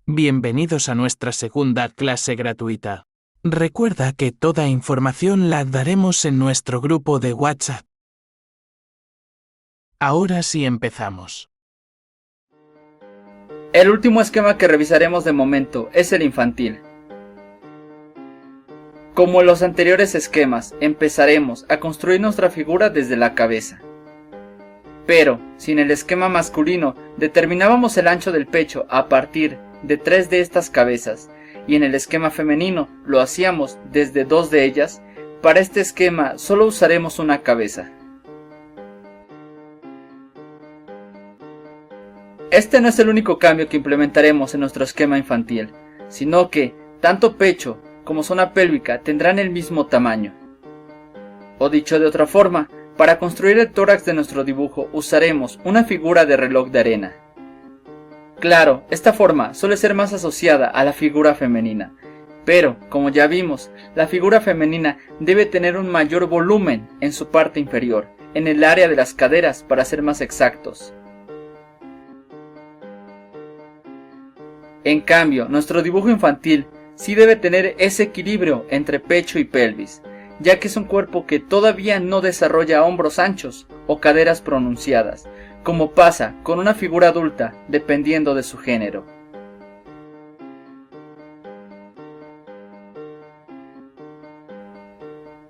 Bienvenidos a nuestra segunda clase gratuita. Recuerda que toda información la daremos en nuestro grupo de WhatsApp. Ahora sí empezamos. El último esquema que revisaremos de momento es el infantil. Como en los anteriores esquemas, empezaremos a construir nuestra figura desde la cabeza. Pero, si en el esquema masculino determinábamos el ancho del pecho a partir de 3 de estas cabezas, y en el esquema femenino lo hacíamos desde 2 de ellas, para este esquema solo usaremos una cabeza. Este no es el único cambio que implementaremos en nuestro esquema infantil, sino que tanto pecho como zona pélvica tendrán el mismo tamaño. O dicho de otra forma, para construir el tórax de nuestro dibujo usaremos una figura de reloj de arena. Claro, esta forma suele ser más asociada a la figura femenina, pero, como ya vimos, la figura femenina debe tener un mayor volumen en su parte inferior, en el área de las caderas para ser más exactos. En cambio, nuestro dibujo infantil sí debe tener ese equilibrio entre pecho y pelvis, ya que es un cuerpo que todavía no desarrolla hombros anchos o caderas pronunciadas, como pasa con una figura adulta dependiendo de su género.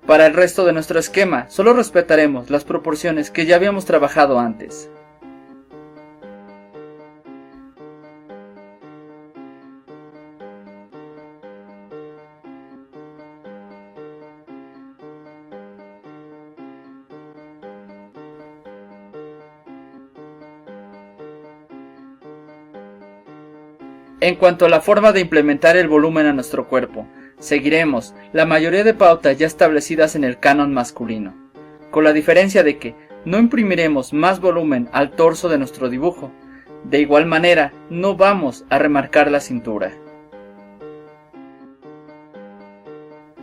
Para el resto de nuestro esquema, solo respetaremos las proporciones que ya habíamos trabajado antes. En cuanto a la forma de implementar el volumen a nuestro cuerpo, seguiremos la mayoría de pautas ya establecidas en el canon masculino, con la diferencia de que no imprimiremos más volumen al torso de nuestro dibujo. De igual manera, no vamos a remarcar la cintura.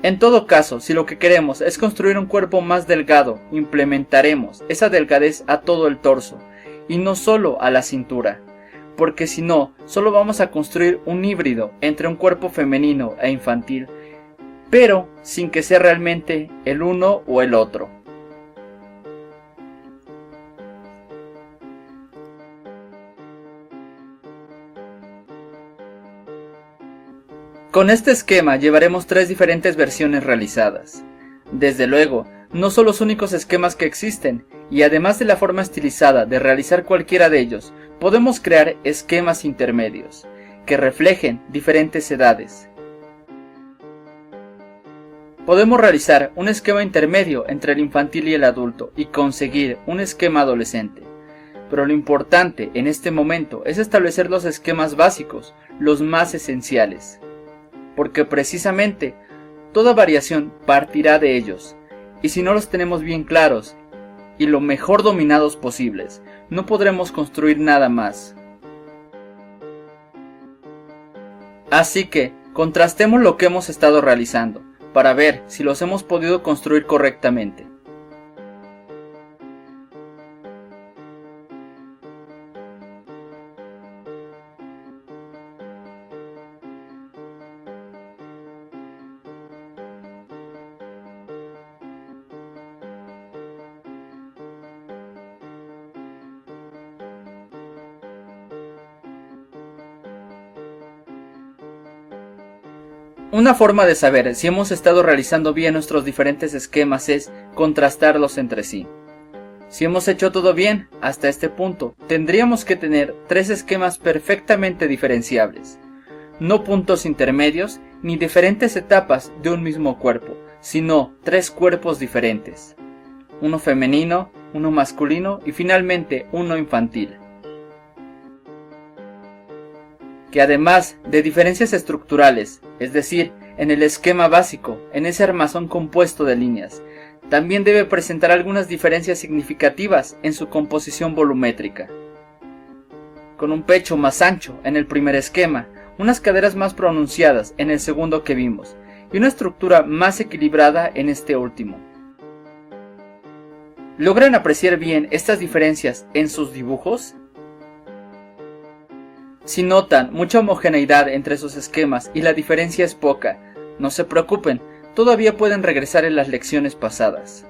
En todo caso, si lo que queremos es construir un cuerpo más delgado, implementaremos esa delgadez a todo el torso, y no solo a la cintura, porque si no, solo vamos a construir un híbrido entre un cuerpo femenino e infantil, pero sin que sea realmente el uno o el otro. Con este esquema llevaremos 3 diferentes versiones realizadas. Desde luego, no son los únicos esquemas que existen, y además de la forma estilizada de realizar cualquiera de ellos, podemos crear esquemas intermedios, que reflejen diferentes edades. Podemos realizar un esquema intermedio entre el infantil y el adulto y conseguir un esquema adolescente. Pero lo importante en este momento es establecer los esquemas básicos, los más esenciales, porque precisamente toda variación partirá de ellos, y si no los tenemos bien claros y lo mejor dominados posibles, no podremos construir nada más. Así que, contrastemos lo que hemos estado realizando, para ver si los hemos podido construir correctamente. Una forma de saber si hemos estado realizando bien nuestros diferentes esquemas es contrastarlos entre sí. Si hemos hecho todo bien hasta este punto, tendríamos que tener 3 esquemas perfectamente diferenciables, no puntos intermedios ni diferentes etapas de un mismo cuerpo, sino 3 cuerpos diferentes, uno femenino, uno masculino y finalmente uno infantil, que además de diferencias estructurales, es decir, en el esquema básico, en ese armazón compuesto de líneas, también debe presentar algunas diferencias significativas en su composición volumétrica. Con un pecho más ancho en el primer esquema, unas caderas más pronunciadas en el segundo que vimos, y una estructura más equilibrada en este último. ¿Logran apreciar bien estas diferencias en sus dibujos? Si notan mucha homogeneidad entre sus esquemas y la diferencia es poca, no se preocupen, todavía pueden regresar en las lecciones pasadas.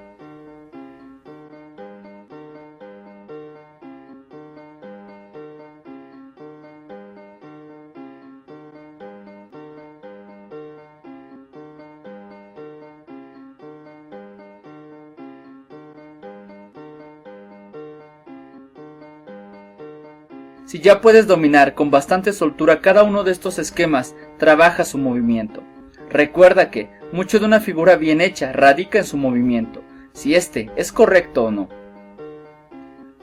Si ya puedes dominar con bastante soltura cada uno de estos esquemas, trabaja su movimiento. Recuerda que mucho de una figura bien hecha radica en su movimiento, si este es correcto o no.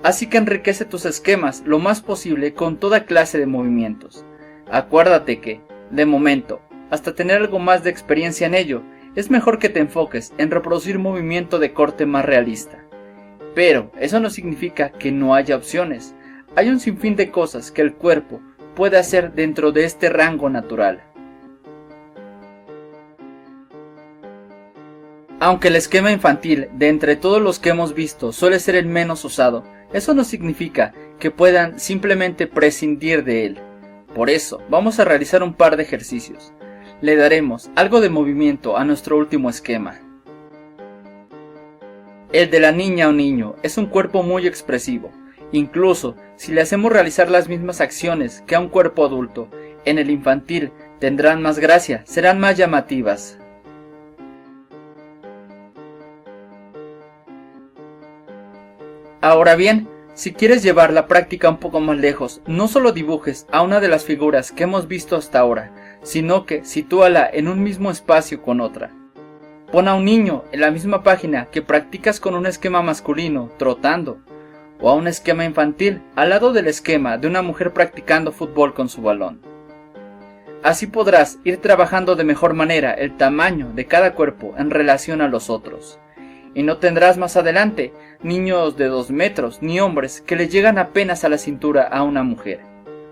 Así que enriquece tus esquemas lo más posible con toda clase de movimientos. Acuérdate que, de momento, hasta tener algo más de experiencia en ello, es mejor que te enfoques en reproducir movimiento de corte más realista. Pero eso no significa que no haya opciones. Hay un sinfín de cosas que el cuerpo puede hacer dentro de este rango natural. Aunque el esquema infantil, de entre todos los que hemos visto, suele ser el menos usado, eso no significa que puedan simplemente prescindir de él. Por eso, vamos a realizar un par de ejercicios. Le daremos algo de movimiento a nuestro último esquema. El de la niña o niño es un cuerpo muy expresivo. Incluso si le hacemos realizar las mismas acciones que a un cuerpo adulto, en el infantil tendrán más gracia, serán más llamativas. Ahora bien, si quieres llevar la práctica un poco más lejos, no solo dibujes a una de las figuras que hemos visto hasta ahora, sino que sitúala en un mismo espacio con otra. Pon a un niño en la misma página que practicas con un esquema masculino, trotando, o a un esquema infantil al lado del esquema de una mujer practicando fútbol con su balón. Así podrás ir trabajando de mejor manera el tamaño de cada cuerpo en relación a los otros, y no tendrás más adelante niños de 2 metros ni hombres que le llegan apenas a la cintura a una mujer,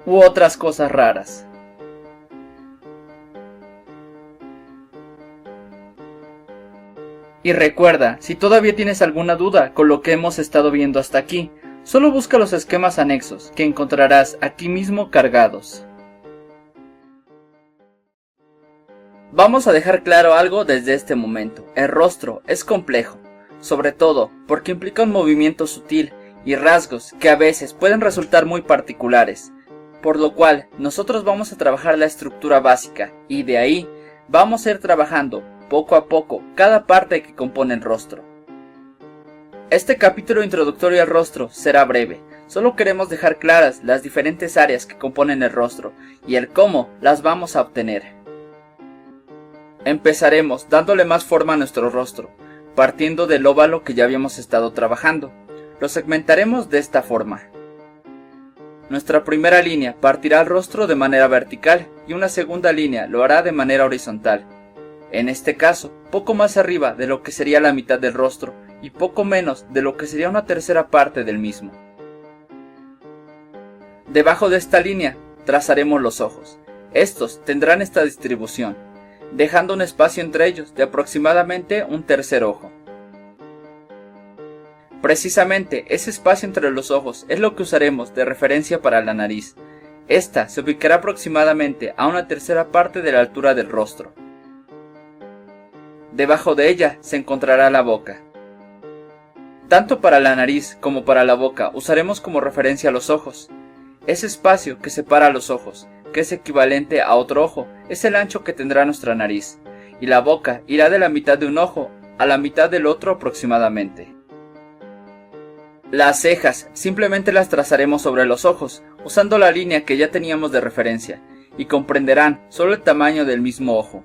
u otras cosas raras. Y recuerda, si todavía tienes alguna duda con lo que hemos estado viendo hasta aquí, solo busca los esquemas anexos que encontrarás aquí mismo cargados. Vamos a dejar claro algo desde este momento. El rostro es complejo, sobre todo porque implica un movimiento sutil y rasgos que a veces pueden resultar muy particulares, por lo cual nosotros vamos a trabajar la estructura básica y de ahí vamos a ir trabajando poco a poco cada parte que compone el rostro. Este capítulo introductorio al rostro será breve, solo queremos dejar claras las diferentes áreas que componen el rostro y el cómo las vamos a obtener. Empezaremos dándole más forma a nuestro rostro, partiendo del óvalo que ya habíamos estado trabajando. Lo segmentaremos de esta forma. Nuestra primera línea partirá el rostro de manera vertical y una segunda línea lo hará de manera horizontal. En este caso, poco más arriba de lo que sería la mitad del rostro y poco menos de lo que sería una tercera parte del mismo. Debajo de esta línea trazaremos los ojos. Estos tendrán esta distribución, dejando un espacio entre ellos de aproximadamente un tercer ojo. Precisamente ese espacio entre los ojos es lo que usaremos de referencia para la nariz. Esta se ubicará aproximadamente a una tercera parte de la altura del rostro. Debajo de ella se encontrará la boca. Tanto para la nariz como para la boca usaremos como referencia los ojos. Ese espacio que separa los ojos, que es equivalente a otro ojo, es el ancho que tendrá nuestra nariz, y la boca irá de la mitad de un ojo a la mitad del otro aproximadamente. Las cejas simplemente las trazaremos sobre los ojos, usando la línea que ya teníamos de referencia, y comprenderán solo el tamaño del mismo ojo.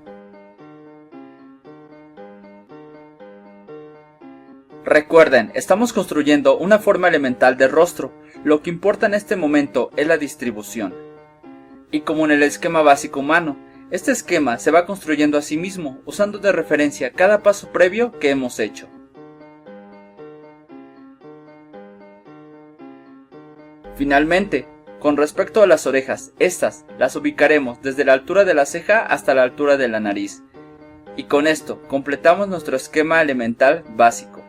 Recuerden, estamos construyendo una forma elemental del rostro, lo que importa en este momento es la distribución. Y como en el esquema básico humano, este esquema se va construyendo a sí mismo, usando de referencia cada paso previo que hemos hecho. Finalmente, con respecto a las orejas, estas las ubicaremos desde la altura de la ceja hasta la altura de la nariz. Y con esto completamos nuestro esquema elemental básico.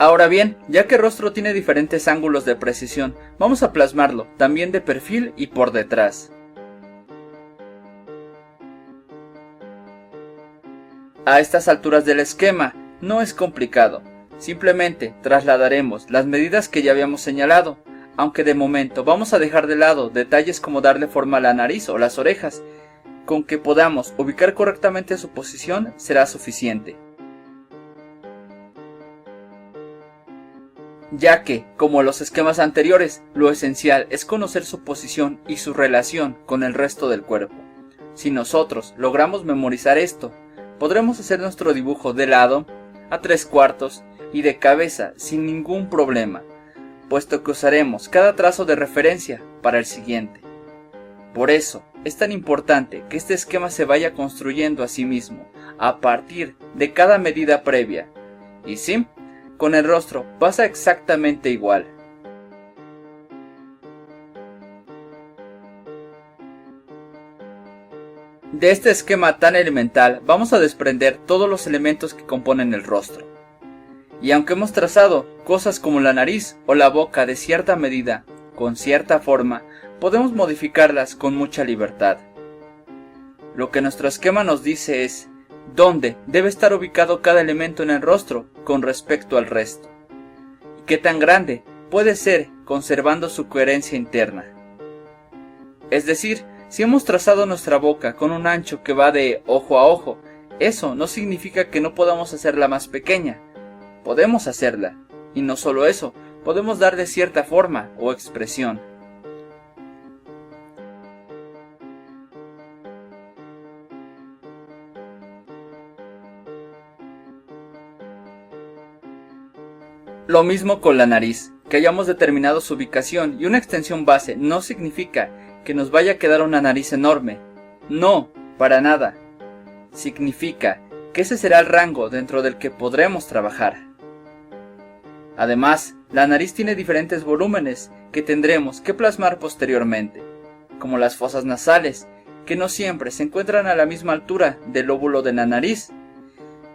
Ahora bien, ya que el rostro tiene diferentes ángulos de precisión, vamos a plasmarlo también de perfil y por detrás. A estas alturas del esquema no es complicado, simplemente trasladaremos las medidas que ya habíamos señalado, aunque de momento vamos a dejar de lado detalles como darle forma a la nariz o las orejas. Con que podamos ubicar correctamente su posición será suficiente. Ya que, como en los esquemas anteriores, lo esencial es conocer su posición y su relación con el resto del cuerpo. Si nosotros logramos memorizar esto, podremos hacer nuestro dibujo de lado, a 3/4 y de cabeza sin ningún problema, puesto que usaremos cada trazo de referencia para el siguiente. Por eso, es tan importante que este esquema se vaya construyendo a sí mismo, a partir de cada medida previa. Y sí, con el rostro pasa exactamente igual. De este esquema tan elemental vamos a desprender todos los elementos que componen el rostro. Y aunque hemos trazado cosas como la nariz o la boca de cierta medida, con cierta forma, podemos modificarlas con mucha libertad. Lo que nuestro esquema nos dice es dónde debe estar ubicado cada elemento en el rostro con respecto al resto, y qué tan grande puede ser conservando su coherencia interna. Es decir, si hemos trazado nuestra boca con un ancho que va de ojo a ojo, eso no significa que no podamos hacerla más pequeña. Podemos hacerla, y no solo eso, podemos darle cierta forma o expresión. Lo mismo con la nariz, que hayamos determinado su ubicación y una extensión base no significa que nos vaya a quedar una nariz enorme. No, para nada. Significa que ese será el rango dentro del que podremos trabajar. Además, la nariz tiene diferentes volúmenes que tendremos que plasmar posteriormente, como las fosas nasales, que no siempre se encuentran a la misma altura del lóbulo de la nariz,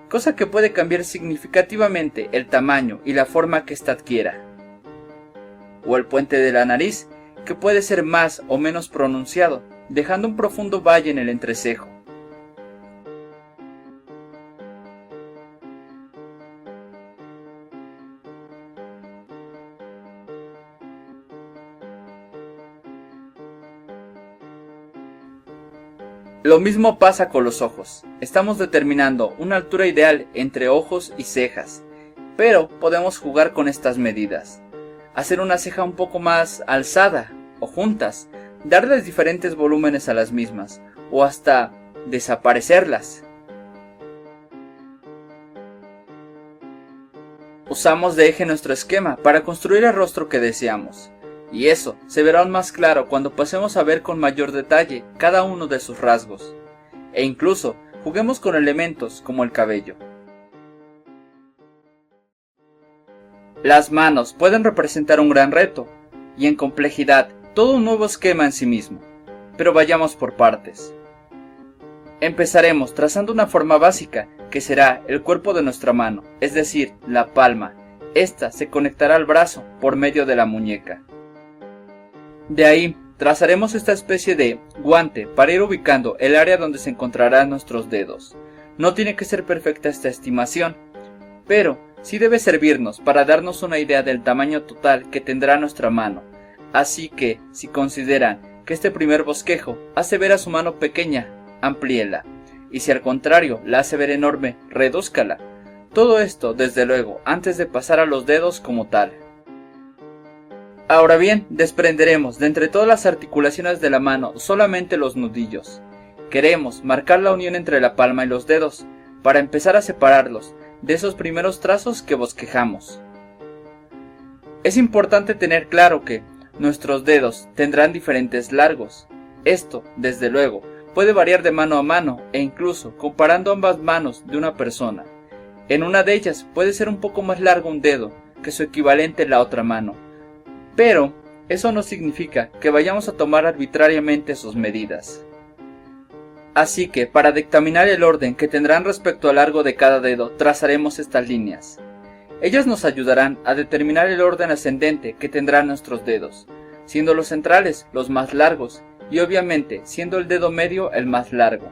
cosa que puede cambiar significativamente el tamaño y la forma que ésta adquiera. O el puente de la nariz, que puede ser más o menos pronunciado, dejando un profundo valle en el entrecejo. Lo mismo pasa con los ojos. Estamos determinando una altura ideal entre ojos y cejas, pero podemos jugar con estas medidas. Hacer una ceja un poco más alzada o juntas, darles diferentes volúmenes a las mismas, o hasta desaparecerlas. Usamos de eje nuestro esquema para construir el rostro que deseamos. Y eso se verá aún más claro cuando pasemos a ver con mayor detalle cada uno de sus rasgos, e incluso juguemos con elementos como el cabello. Las manos pueden representar un gran reto, y en complejidad todo un nuevo esquema en sí mismo, pero vayamos por partes. Empezaremos trazando una forma básica que será el cuerpo de nuestra mano, es decir, la palma. Esta se conectará al brazo por medio de la muñeca. De ahí, trazaremos esta especie de guante para ir ubicando el área donde se encontrarán nuestros dedos. No tiene que ser perfecta esta estimación, pero sí debe servirnos para darnos una idea del tamaño total que tendrá nuestra mano. Así que, si consideran que este primer bosquejo hace ver a su mano pequeña, amplíela, y si al contrario la hace ver enorme, redúzcala. Todo esto, desde luego, antes de pasar a los dedos como tal. Ahora bien, desprenderemos de entre todas las articulaciones de la mano solamente los nudillos. Queremos marcar la unión entre la palma y los dedos, para empezar a separarlos de esos primeros trazos que bosquejamos. Es importante tener claro que nuestros dedos tendrán diferentes largos. Esto, desde luego, puede variar de mano a mano e incluso comparando ambas manos de una persona. En una de ellas puede ser un poco más largo un dedo que su equivalente en la otra mano. Pero eso no significa que vayamos a tomar arbitrariamente sus medidas. Así que para dictaminar el orden que tendrán respecto al largo de cada dedo, trazaremos estas líneas. Ellas nos ayudarán a determinar el orden ascendente que tendrán nuestros dedos, siendo los centrales los más largos y obviamente siendo el dedo medio el más largo.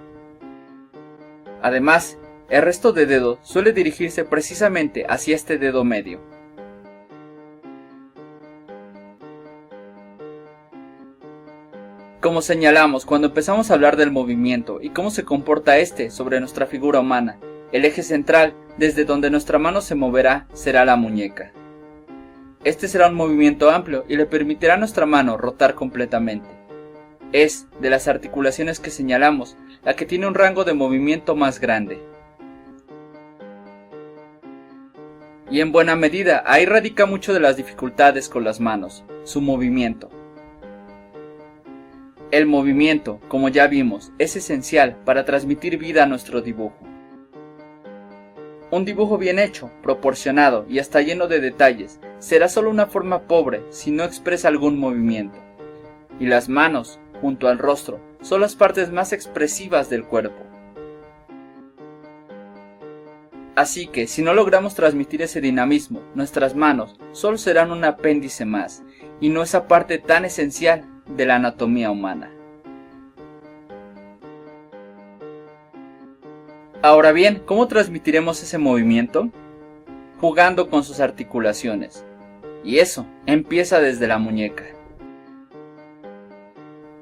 Además, el resto de dedos suele dirigirse precisamente hacia este dedo medio. Como señalamos cuando empezamos a hablar del movimiento y cómo se comporta este sobre nuestra figura humana, el eje central desde donde nuestra mano se moverá será la muñeca. Este será un movimiento amplio y le permitirá a nuestra mano rotar completamente. Es, de las articulaciones que señalamos, la que tiene un rango de movimiento más grande. Y en buena medida ahí radica mucho de las dificultades con las manos, su movimiento. El movimiento, como ya vimos, es esencial para transmitir vida a nuestro dibujo. Un dibujo bien hecho, proporcionado y hasta lleno de detalles será solo una forma pobre si no expresa algún movimiento. Y las manos, junto al rostro, son las partes más expresivas del cuerpo. Así que si no logramos transmitir ese dinamismo, nuestras manos solo serán un apéndice más, y no esa parte tan esencial de la anatomía humana. Ahora bien, ¿cómo transmitiremos ese movimiento? Jugando con sus articulaciones. Y eso empieza desde la muñeca.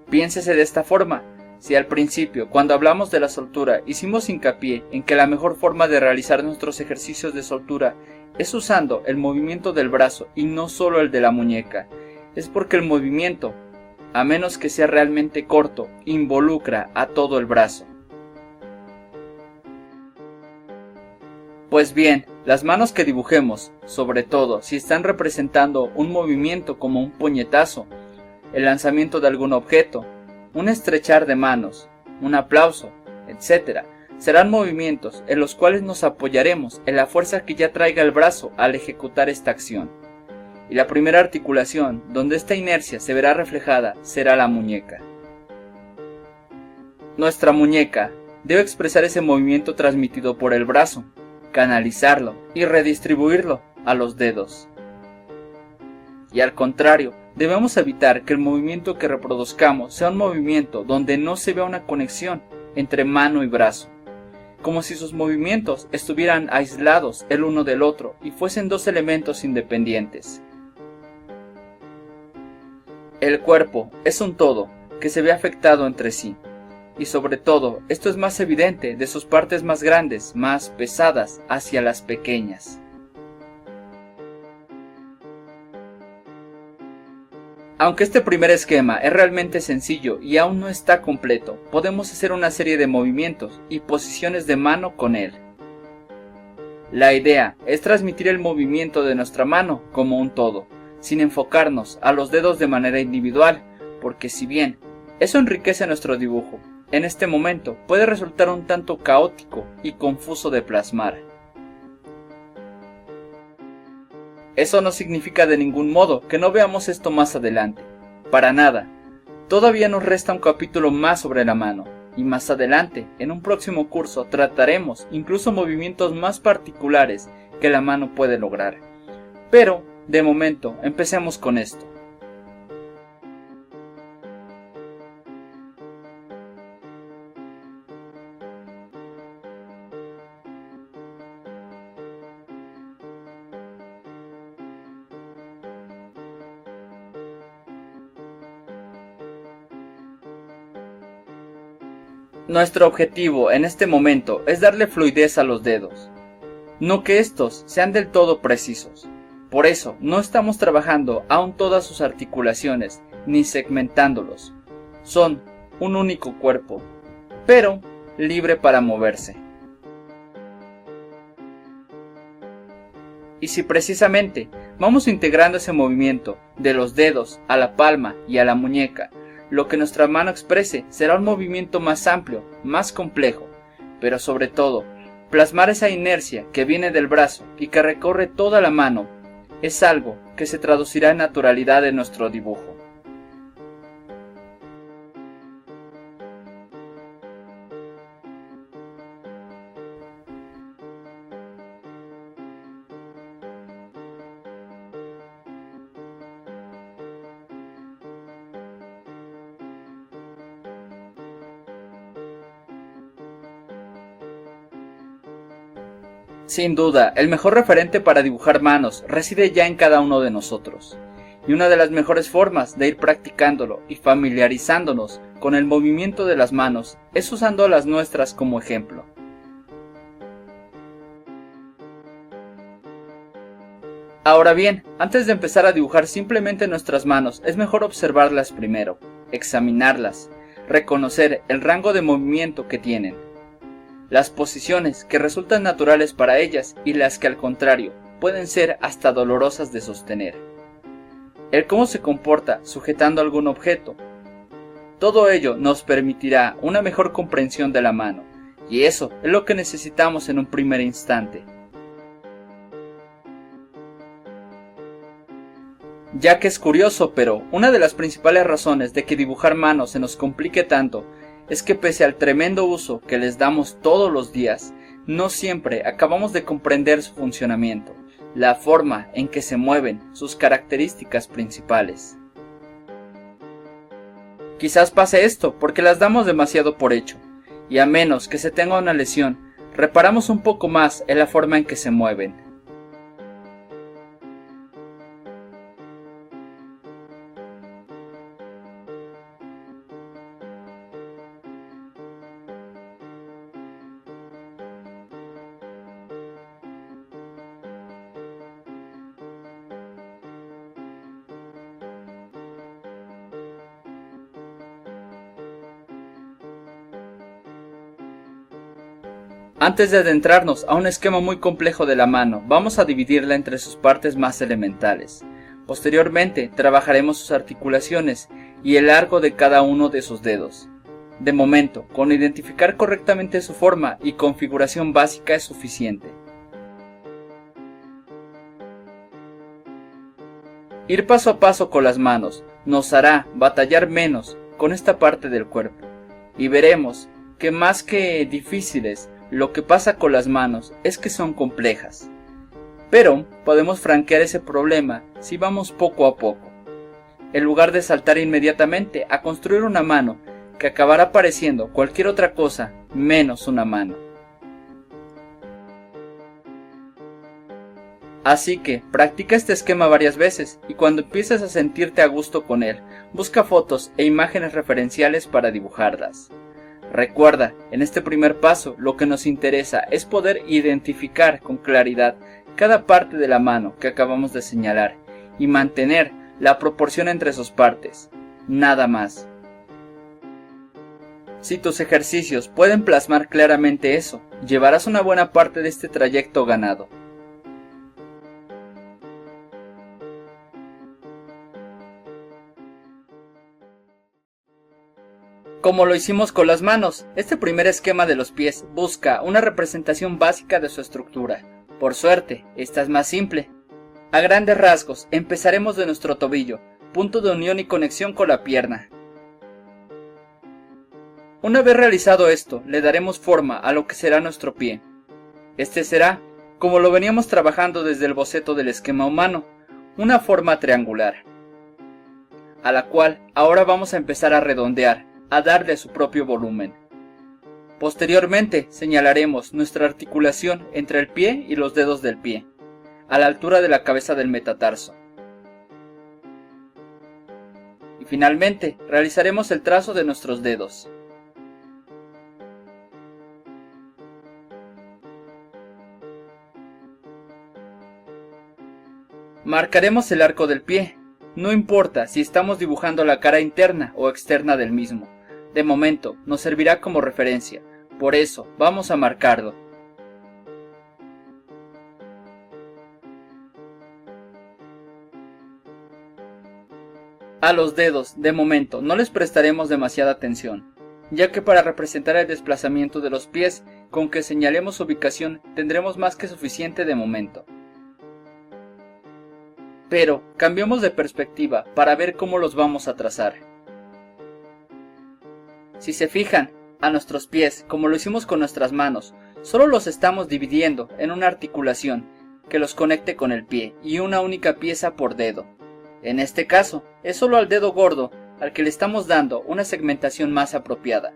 Piénsese de esta forma. Si al principio, cuando hablamos de la soltura, hicimos hincapié en que la mejor forma de realizar nuestros ejercicios de soltura es usando el movimiento del brazo y no solo el de la muñeca, es porque el movimiento, a menos que sea realmente corto, involucra a todo el brazo. Pues bien, las manos que dibujemos, sobre todo si están representando un movimiento como un puñetazo, el lanzamiento de algún objeto, un estrechar de manos, un aplauso, etc., serán movimientos en los cuales nos apoyaremos en la fuerza que ya traiga el brazo al ejecutar esta acción. Y la primera articulación donde esta inercia se verá reflejada será la muñeca. Nuestra muñeca debe expresar ese movimiento transmitido por el brazo, canalizarlo y redistribuirlo a los dedos. Y al contrario, debemos evitar que el movimiento que reproduzcamos sea un movimiento donde no se vea una conexión entre mano y brazo, como si sus movimientos estuvieran aislados el uno del otro y fuesen dos elementos independientes. El cuerpo es un todo que se ve afectado entre sí, y sobre todo esto es más evidente de sus partes más grandes, más pesadas, hacia las pequeñas. Aunque este primer esquema es realmente sencillo y aún no está completo, podemos hacer una serie de movimientos y posiciones de mano con él. La idea es transmitir el movimiento de nuestra mano como un todo, sin enfocarnos a los dedos de manera individual, porque si bien eso enriquece nuestro dibujo, en este momento puede resultar un tanto caótico y confuso de plasmar. Eso no significa de ningún modo que no veamos esto más adelante. Para nada. Todavía nos resta un capítulo más sobre la mano, y más adelante, en un próximo curso, trataremos incluso movimientos más particulares que la mano puede lograr. Pero, de momento, empecemos con esto. Nuestro objetivo en este momento es darle fluidez a los dedos, no que estos sean del todo precisos. Por eso no estamos trabajando aún todas sus articulaciones ni segmentándolos. Son un único cuerpo, pero libre para moverse. Y si precisamente vamos integrando ese movimiento de los dedos a la palma y a la muñeca, lo que nuestra mano exprese será un movimiento más amplio, más complejo, pero sobre todo, plasmar esa inercia que viene del brazo y que recorre toda la mano es algo que se traducirá en naturalidad en nuestro dibujo. Sin duda, el mejor referente para dibujar manos reside ya en cada uno de nosotros, y una de las mejores formas de ir practicándolo y familiarizándonos con el movimiento de las manos es usando las nuestras como ejemplo. Ahora bien, antes de empezar a dibujar simplemente nuestras manos, es mejor observarlas primero, examinarlas, reconocer el rango de movimiento que tienen, las posiciones que resultan naturales para ellas y las que al contrario pueden ser hasta dolorosas de sostener, el cómo se comporta sujetando algún objeto. Todo ello nos permitirá una mejor comprensión de la mano, y eso es lo que necesitamos en un primer instante. Ya que es curioso, pero una de las principales razones de que dibujar manos se nos complique tanto es que pese al tremendo uso que les damos todos los días, no siempre acabamos de comprender su funcionamiento, la forma en que se mueven, sus características principales. Quizás pase esto porque las damos demasiado por hecho, y a menos que se tenga una lesión, reparamos un poco más en la forma en que se mueven. Antes de adentrarnos a un esquema muy complejo de la mano, vamos a dividirla entre sus partes más elementales. Posteriormente, trabajaremos sus articulaciones y el largo de cada uno de sus dedos. De momento, con identificar correctamente su forma y configuración básica es suficiente. Ir paso a paso con las manos nos hará batallar menos con esta parte del cuerpo, y veremos que más que difíciles, lo que pasa con las manos es que son complejas. Pero podemos franquear ese problema si vamos poco a poco, en lugar de saltar inmediatamente a construir una mano que acabará pareciendo cualquier otra cosa menos una mano. Así que practica este esquema varias veces y cuando empieces a sentirte a gusto con él, busca fotos e imágenes referenciales para dibujarlas. Recuerda, en este primer paso lo que nos interesa es poder identificar con claridad cada parte de la mano que acabamos de señalar y mantener la proporción entre sus partes, nada más. Si tus ejercicios pueden plasmar claramente eso, llevarás una buena parte de este trayecto ganado. Como lo hicimos con las manos, este primer esquema de los pies busca una representación básica de su estructura. Por suerte, esta es más simple. A grandes rasgos, empezaremos de nuestro tobillo, punto de unión y conexión con la pierna. Una vez realizado esto, le daremos forma a lo que será nuestro pie. Este será, como lo veníamos trabajando desde el boceto del esquema humano, una forma triangular, a la cual ahora vamos a empezar a redondear, a darle su propio volumen. Posteriormente señalaremos nuestra articulación entre el pie y los dedos del pie, a la altura de la cabeza del metatarso. Y finalmente realizaremos el trazo de nuestros dedos. Marcaremos el arco del pie, no importa si estamos dibujando la cara interna o externa del mismo. De momento, nos servirá como referencia, por eso vamos a marcarlo. A los dedos, de momento, no les prestaremos demasiada atención, ya que para representar el desplazamiento de los pies, con que señalemos su ubicación, tendremos más que suficiente de momento. Pero, cambiemos de perspectiva para ver cómo los vamos a trazar. Si se fijan, a nuestros pies, como lo hicimos con nuestras manos, solo los estamos dividiendo en una articulación que los conecte con el pie y una única pieza por dedo. En este caso, es solo al dedo gordo al que le estamos dando una segmentación más apropiada,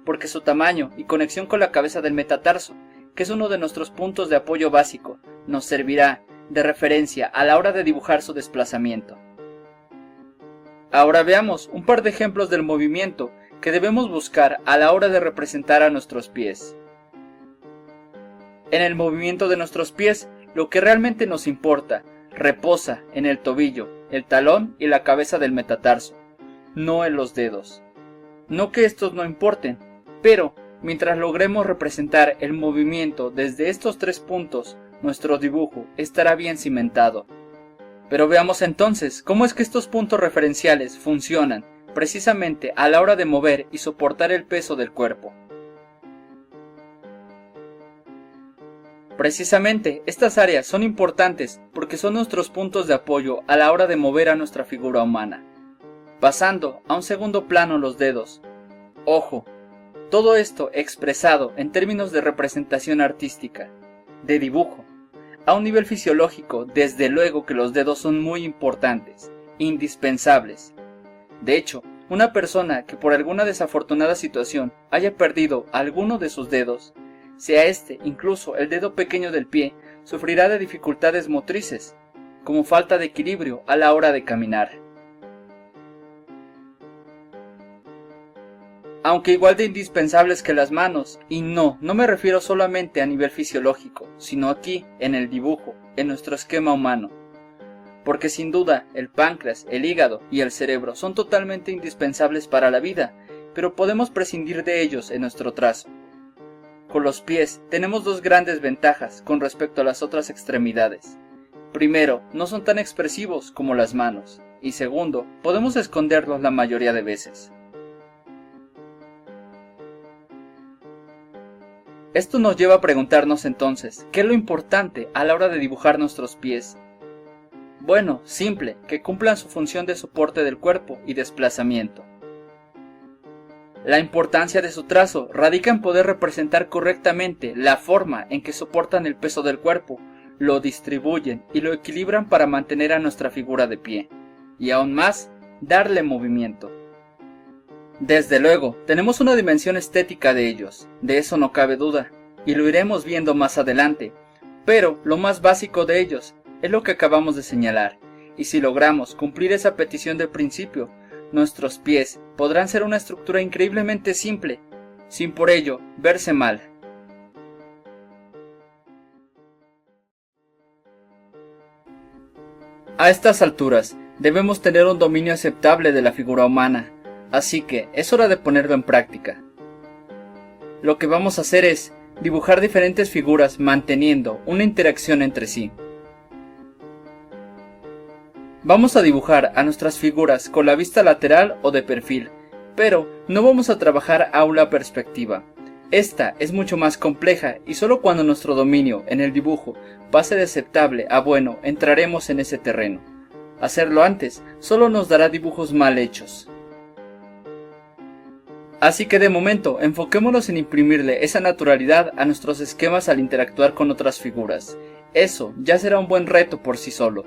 porque su tamaño y conexión con la cabeza del metatarso que es uno de nuestros puntos de apoyo básico, nos servirá de referencia a la hora de dibujar su desplazamiento. Ahora veamos un par de ejemplos del movimiento que debemos buscar a la hora de representar a nuestros pies. En el movimiento de nuestros pies, lo que realmente nos importa reposa en el tobillo, el talón y la cabeza del metatarso, no en los dedos. No que estos no importen, pero mientras logremos representar el movimiento desde estos 3 puntos, nuestro dibujo estará bien cimentado. Pero veamos entonces cómo es que estos puntos referenciales funcionan precisamente a la hora de mover y soportar el peso del cuerpo. Precisamente estas áreas son importantes porque son nuestros puntos de apoyo a la hora de mover a nuestra figura humana. Pasando a un segundo plano los dedos. Ojo, todo esto expresado en términos de representación artística, de dibujo. A un nivel fisiológico, desde luego que los dedos son muy importantes, indispensables. De hecho, una persona que por alguna desafortunada situación haya perdido alguno de sus dedos, sea este incluso el dedo pequeño del pie, sufrirá de dificultades motrices, como falta de equilibrio a la hora de caminar. Aunque igual de indispensables que las manos, y no me refiero solamente a nivel fisiológico, sino aquí, en el dibujo, en nuestro esquema humano. Porque sin duda, el páncreas, el hígado y el cerebro son totalmente indispensables para la vida, pero podemos prescindir de ellos en nuestro trazo. Con los pies tenemos 2 grandes ventajas con respecto a las otras extremidades. Primero, no son tan expresivos como las manos, y segundo, podemos esconderlos la mayoría de veces. Esto nos lleva a preguntarnos entonces, ¿qué es lo importante a la hora de dibujar nuestros pies? Bueno, simple, que cumplan su función de soporte del cuerpo y desplazamiento. La importancia de su trazo radica en poder representar correctamente la forma en que soportan el peso del cuerpo, lo distribuyen y lo equilibran para mantener a nuestra figura de pie, y aún más, darle movimiento. Desde luego, tenemos una dimensión estética de ellos, de eso no cabe duda, y lo iremos viendo más adelante, pero lo más básico de ellos es lo que acabamos de señalar, y si logramos cumplir esa petición del principio, nuestros pies podrán ser una estructura increíblemente simple, sin por ello verse mal. A estas alturas, debemos tener un dominio aceptable de la figura humana, así que es hora de ponerlo en práctica. Lo que vamos a hacer es dibujar diferentes figuras manteniendo una interacción entre sí. Vamos a dibujar a nuestras figuras con la vista lateral o de perfil, pero no vamos a trabajar a una perspectiva. Esta es mucho más compleja y solo cuando nuestro dominio en el dibujo pase de aceptable a bueno entraremos en ese terreno. Hacerlo antes solo nos dará dibujos mal hechos. Así que de momento enfoquémonos en imprimirle esa naturalidad a nuestros esquemas al interactuar con otras figuras. Eso ya será un buen reto por sí solo.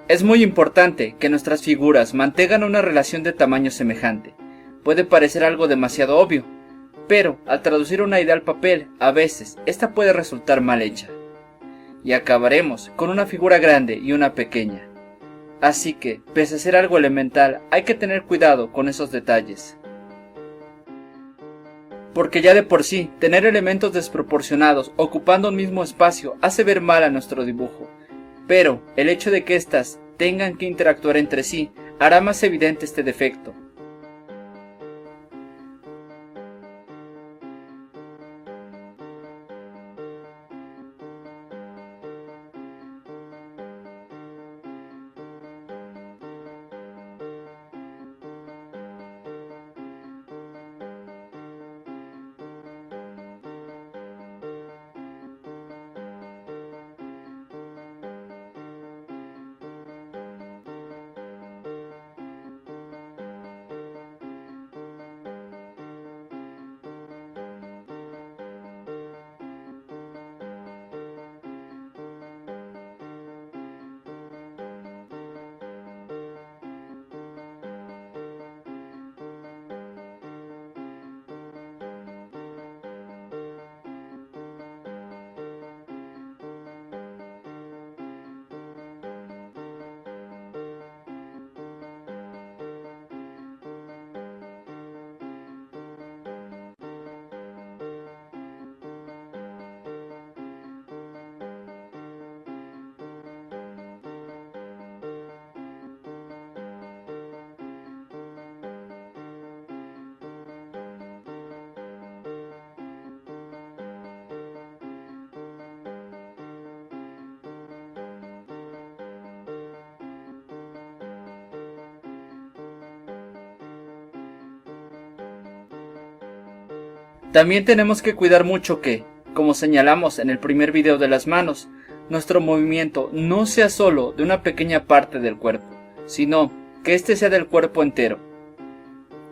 Es muy importante que nuestras figuras mantengan una relación de tamaño semejante. Puede parecer algo demasiado obvio, pero al traducir una idea al papel, a veces esta puede resultar mal hecha. Y acabaremos con una figura grande y una pequeña. Así que, pese a ser algo elemental, hay que tener cuidado con esos detalles. Porque ya de por sí, tener elementos desproporcionados ocupando un mismo espacio hace ver mal a nuestro dibujo. Pero el hecho de que éstas tengan que interactuar entre sí hará más evidente este defecto. También tenemos que cuidar mucho que, como señalamos en el primer video de las manos, nuestro movimiento no sea solo de una pequeña parte del cuerpo, sino que este sea del cuerpo entero.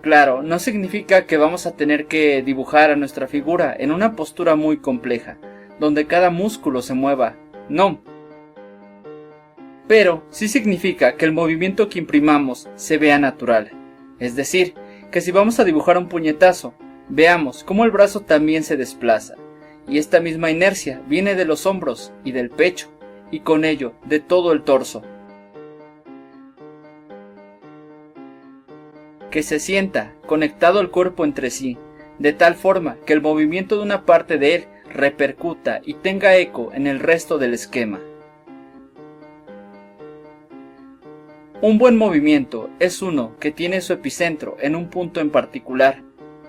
Claro, no significa que vamos a tener que dibujar a nuestra figura en una postura muy compleja, donde cada músculo se mueva, no. Pero sí significa que el movimiento que imprimamos se vea natural, es decir, que si vamos a dibujar un puñetazo, veamos cómo el brazo también se desplaza, y esta misma inercia viene de los hombros y del pecho, y con ello de todo el torso. Que se sienta conectado el cuerpo entre sí, de tal forma que el movimiento de una parte de él repercuta y tenga eco en el resto del esquema. Un buen movimiento es uno que tiene su epicentro en un punto en particular,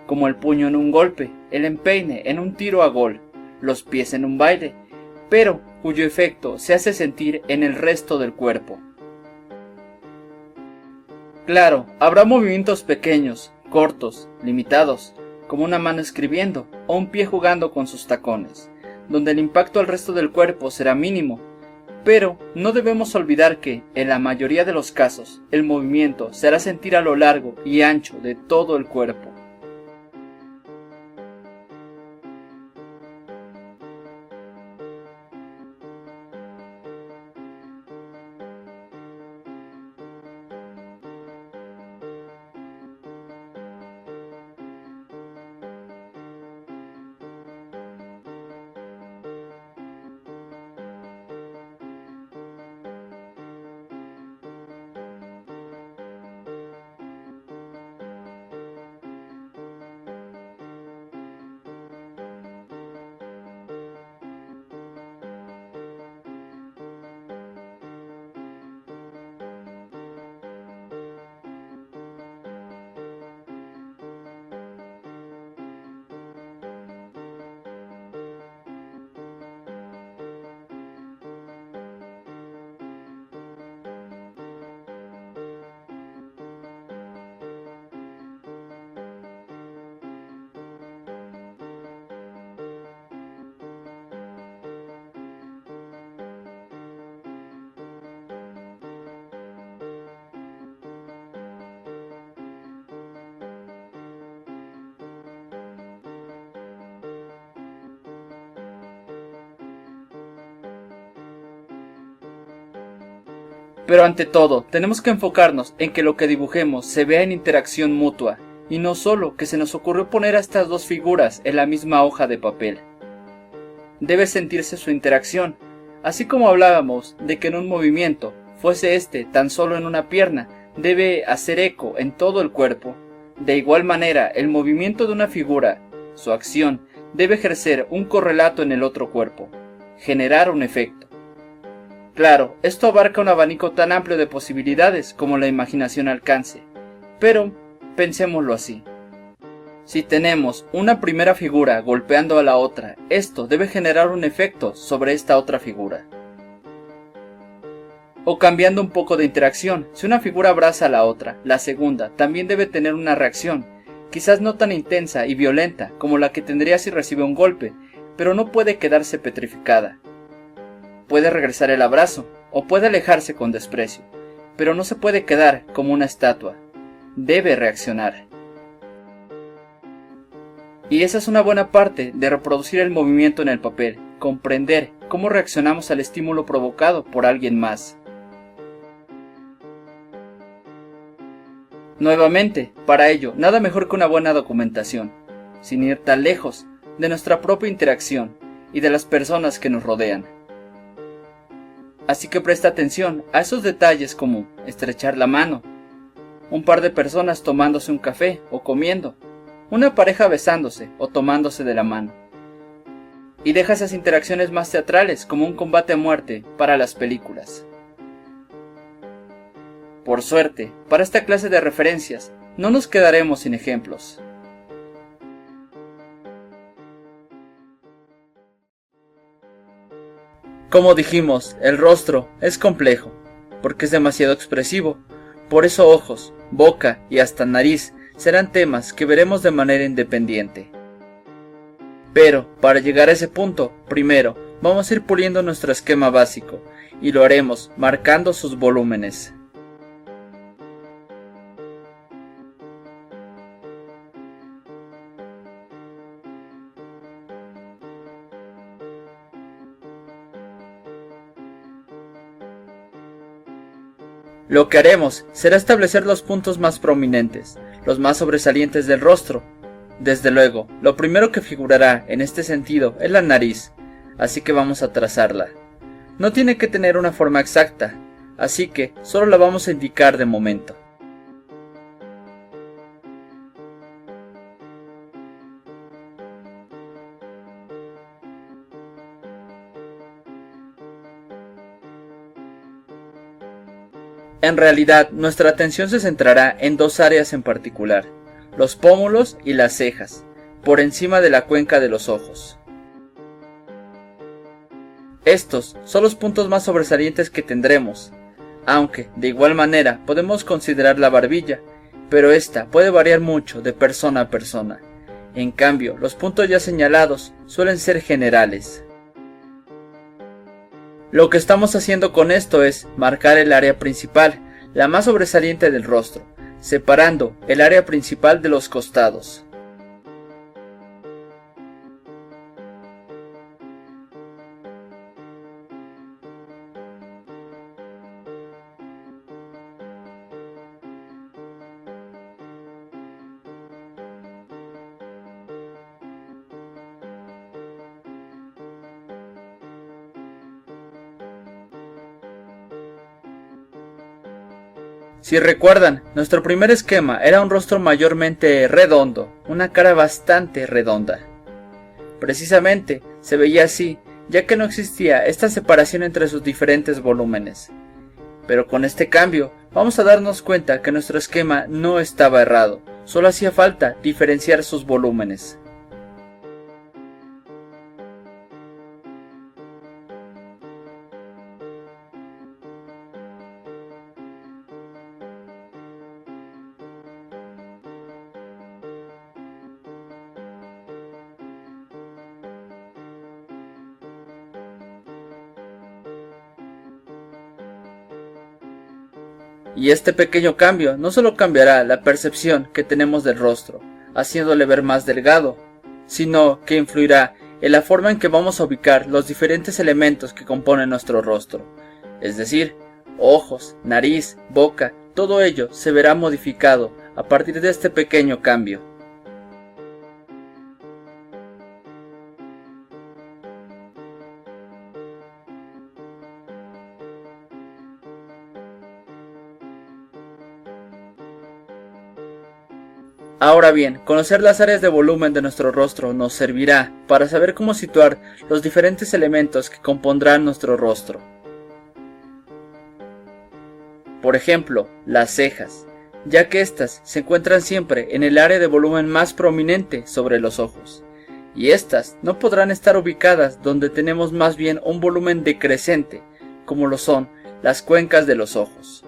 como el puño en un golpe, el empeine en un tiro a gol, los pies en un baile, pero cuyo efecto se hace sentir en el resto del cuerpo. Claro, habrá movimientos pequeños, cortos, limitados, como una mano escribiendo o un pie jugando con sus tacones, donde el impacto al resto del cuerpo será mínimo, pero no debemos olvidar que, en la mayoría de los casos, el movimiento se hará sentir a lo largo y ancho de todo el cuerpo. Pero ante todo, tenemos que enfocarnos en que lo que dibujemos se vea en interacción mutua, y no solo que se nos ocurrió poner a estas dos figuras en la misma hoja de papel. Debe sentirse su interacción, así como hablábamos de que en un movimiento, fuese este tan solo en una pierna, debe hacer eco en todo el cuerpo. De igual manera, el movimiento de una figura, su acción, debe ejercer un correlato en el otro cuerpo, generar un efecto. Claro, esto abarca un abanico tan amplio de posibilidades como la imaginación alcance, pero pensémoslo así. Si tenemos una primera figura golpeando a la otra, esto debe generar un efecto sobre esta otra figura. O cambiando un poco de interacción, si una figura abraza a la otra, la segunda también debe tener una reacción, quizás no tan intensa y violenta como la que tendría si recibe un golpe, pero no puede quedarse petrificada. Puede regresar el abrazo, o puede alejarse con desprecio, pero no se puede quedar como una estatua. Debe reaccionar. Y esa es una buena parte de reproducir el movimiento en el papel, comprender cómo reaccionamos al estímulo provocado por alguien más. Nuevamente, para ello, nada mejor que una buena documentación, sin ir tan lejos de nuestra propia interacción y de las personas que nos rodean. Así que presta atención a esos detalles como estrechar la mano, un par de personas tomándose un café o comiendo, una pareja besándose o tomándose de la mano. Y deja esas interacciones más teatrales como un combate a muerte para las películas. Por suerte, para esta clase de referencias, no nos quedaremos sin ejemplos. Como dijimos, el rostro es complejo, porque es demasiado expresivo. Por eso ojos, boca y hasta nariz serán temas que veremos de manera independiente. Pero, para llegar a ese punto, primero, vamos a ir puliendo nuestro esquema básico, y lo haremos marcando sus volúmenes. Lo que haremos será establecer los puntos más prominentes, los más sobresalientes del rostro. Desde luego, lo primero que figurará en este sentido es la nariz, así que vamos a trazarla. No tiene que tener una forma exacta, así que solo la vamos a indicar de momento. En realidad, nuestra atención se centrará en dos áreas en particular, los pómulos y las cejas, por encima de la cuenca de los ojos. Estos son los puntos más sobresalientes que tendremos, aunque de igual manera podemos considerar la barbilla, pero esta puede variar mucho de persona a persona. En cambio, los puntos ya señalados suelen ser generales. Lo que estamos haciendo con esto es marcar el área principal, la más sobresaliente del rostro, separando el área principal de los costados. Si recuerdan, nuestro primer esquema era un rostro mayormente redondo, una cara bastante redonda. Precisamente se veía así, ya que no existía esta separación entre sus diferentes volúmenes. Pero con este cambio, vamos a darnos cuenta que nuestro esquema no estaba errado, solo hacía falta diferenciar sus volúmenes. Y este pequeño cambio no solo cambiará la percepción que tenemos del rostro, haciéndole ver más delgado, sino que influirá en la forma en que vamos a ubicar los diferentes elementos que componen nuestro rostro, es decir, ojos, nariz, boca, todo ello se verá modificado a partir de este pequeño cambio. Ahora bien, conocer las áreas de volumen de nuestro rostro nos servirá para saber cómo situar los diferentes elementos que compondrán nuestro rostro. Por ejemplo, las cejas, ya que éstas se encuentran siempre en el área de volumen más prominente sobre los ojos, y éstas no podrán estar ubicadas donde tenemos más bien un volumen decreciente, como lo son las cuencas de los ojos.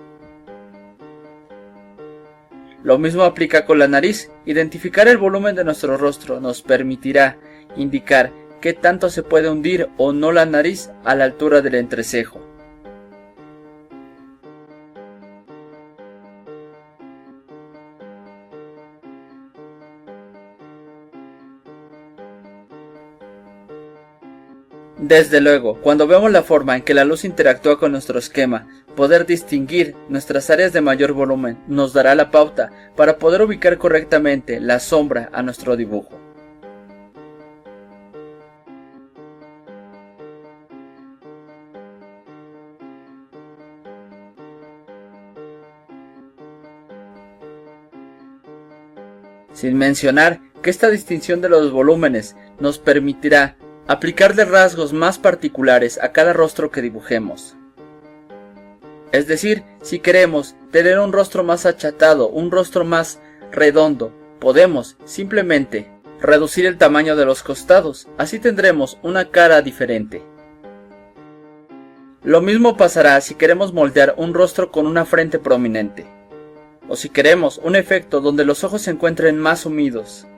Lo mismo aplica con la nariz. Identificar el volumen de nuestro rostro nos permitirá indicar qué tanto se puede hundir o no la nariz a la altura del entrecejo. Desde luego, cuando vemos la forma en que la luz interactúa con nuestro esquema, poder distinguir nuestras áreas de mayor volumen nos dará la pauta para poder ubicar correctamente la sombra a nuestro dibujo. Sin mencionar que esta distinción de los volúmenes nos permitirá aplicarle rasgos más particulares a cada rostro que dibujemos. Es decir, si queremos tener un rostro más achatado, un rostro más redondo, podemos simplemente reducir el tamaño de los costados, así tendremos una cara diferente. Lo mismo pasará si queremos moldear un rostro con una frente prominente, o si queremos un efecto donde los ojos se encuentren más sumidos.